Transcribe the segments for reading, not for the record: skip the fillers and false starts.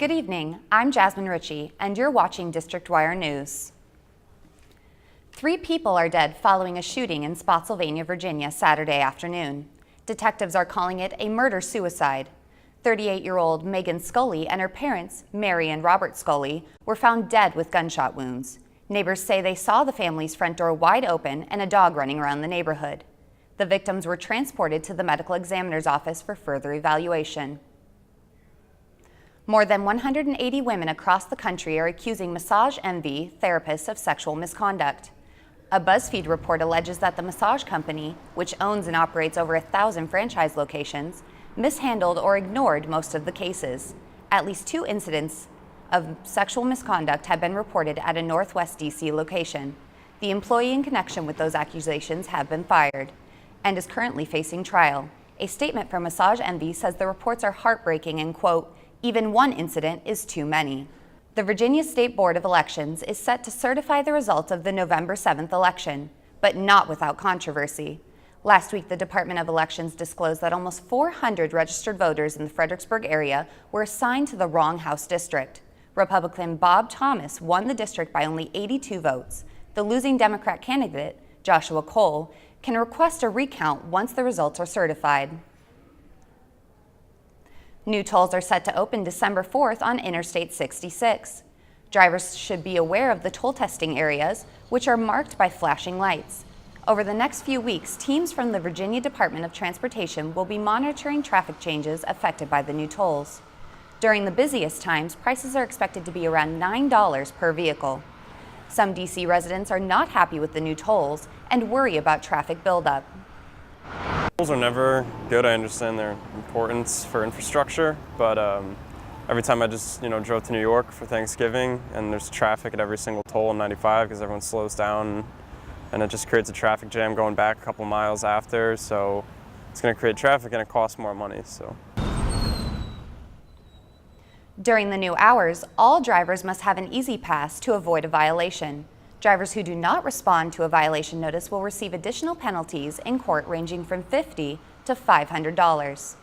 Good evening, I'm Jasmine Richey, and you're watching District Wire News. 3 people are dead following a shooting in Spotsylvania, Virginia, Saturday afternoon. Detectives are calling it a murder-suicide. 38-year-old Megan Scully and her parents, Mary and Robert Scully, were found dead with gunshot wounds. Neighbors say they saw the family's front door wide open and a dog running around the neighborhood. The victims were transported to the medical examiner's office for further evaluation. More than 180 women across the country are accusing Massage Envy therapists of sexual misconduct. A BuzzFeed report alleges that the massage company, which owns and operates over 1,000 franchise locations, mishandled or ignored most of the cases. At least 2 incidents of sexual misconduct have been reported at a Northwest DC location. The employee in connection with those accusations have been fired and is currently facing trial. A statement from Massage Envy says the reports are heartbreaking and, quote, "Even one incident is too many." The Virginia State Board of Elections is set to certify the results of the November 7th election, but not without controversy. Last week, the Department of Elections disclosed that almost 400 registered voters in the Fredericksburg area were assigned to the wrong House district. Republican Bob Thomas won the district by only 82 votes. The losing Democrat candidate, Joshua Cole, can request a recount once the results are certified. New tolls are set to open December 4th on Interstate 66. Drivers should be aware of the toll testing areas, which are marked by flashing lights. Over the next few weeks, teams from the Virginia Department of Transportation will be monitoring traffic changes affected by the new tolls. During the busiest times, prices are expected to be around $9 per vehicle. Some DC residents are not happy with the new tolls and worry about traffic buildup. Tolls are never good. I understand their importance for infrastructure, but every time I just drove to New York for Thanksgiving, and there's traffic at every single toll on 95 because everyone slows down, and it just creates a traffic jam going back a couple miles after. So it's going to create traffic and it costs more money. So during the new hours, all drivers must have an easy pass to avoid a violation. Drivers who do not respond to a violation notice will receive additional penalties in court ranging from $50 to $500.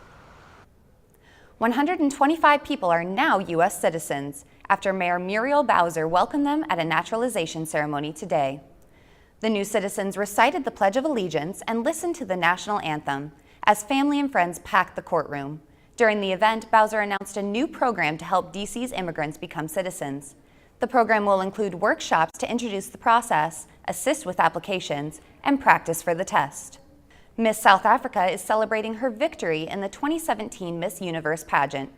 125 people are now U.S. citizens after Mayor Muriel Bowser welcomed them at a naturalization ceremony today. The new citizens recited the Pledge of Allegiance and listened to the national anthem as family and friends packed the courtroom. During the event, Bowser announced a new program to help DC's immigrants become citizens. The program will include workshops to introduce the process, assist with applications, and practice for the test. Miss South Africa is celebrating her victory in the 2017 Miss Universe pageant.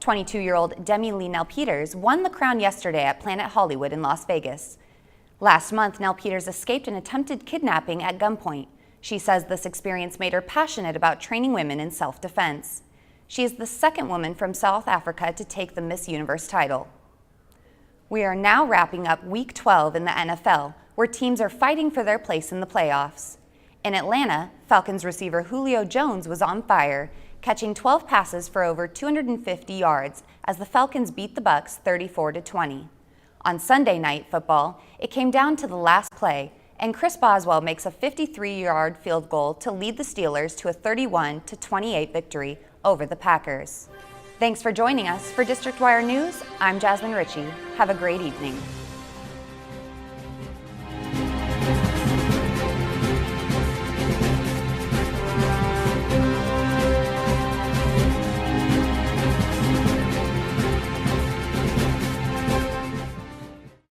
22-year-old Demi Lee Nell-Peters won the crown yesterday at Planet Hollywood in Las Vegas. Last month, Nell-Peters escaped an attempted kidnapping at gunpoint. She says this experience made her passionate about training women in self-defense. She is the second woman from South Africa to take the Miss Universe title. We are now wrapping up Week 12 in the NFL, where teams are fighting for their place in the playoffs. In Atlanta, Falcons receiver Julio Jones was on fire, catching 12 passes for over 250 yards as the Falcons beat the Bucs 34-20. On Sunday Night Football, it came down to the last play, and Chris Boswell makes a 53-yard field goal to lead the Steelers to a 31-28 victory over the Packers. Thanks for joining us for District Wire News. I'm Jasmine Richey. Have a great evening.